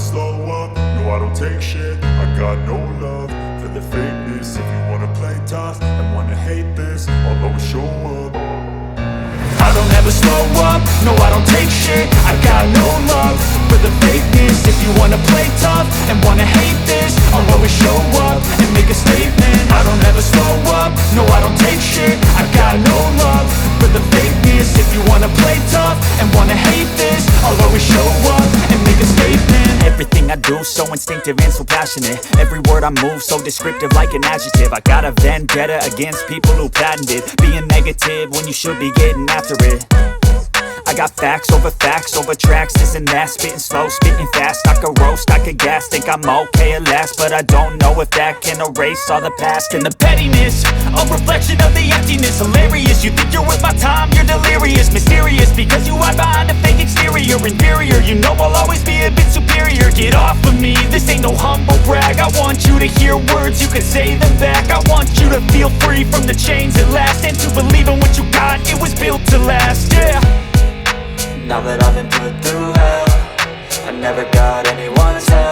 slow up, no I don't take shit. I got no love for the fakeness. If you wanna play tough and wanna hate this, I'll always show up. I don't ever slow up, no I don't take shit. I got no love for the fakeness. If you wanna play tough and wanna hate this, I'll always show up and make a statement. I don't ever slow up, no I don't take shit. I got no love for the fakeness. If you wanna play tough and wanna hate this, I'll always show up and make a statement. Everything I do so instinctive and so passionate. Every word I move so descriptive like an adjective. I got a vendetta against people who patented being negative when you should be getting after it. I got facts over tracks, this and that. Spitting slow, spitting fast. I could roast, I could gas. Think I'm okay at last, but I don't know if that can erase all the past. And the pettiness, a reflection of the emptiness. Hilarious, you think you're worth my time, you're delirious. Mysterious, because you hide behind a fake exterior. Inferior, you know I'll always be a bit superior. Get off of me, this ain't no humble brag. I want you to hear words, you can say them back. I want you to feel free from the chains at last, and to believe in what you got, it was built to last, yeah. Now that I've been put through hell, I never got anyone's help.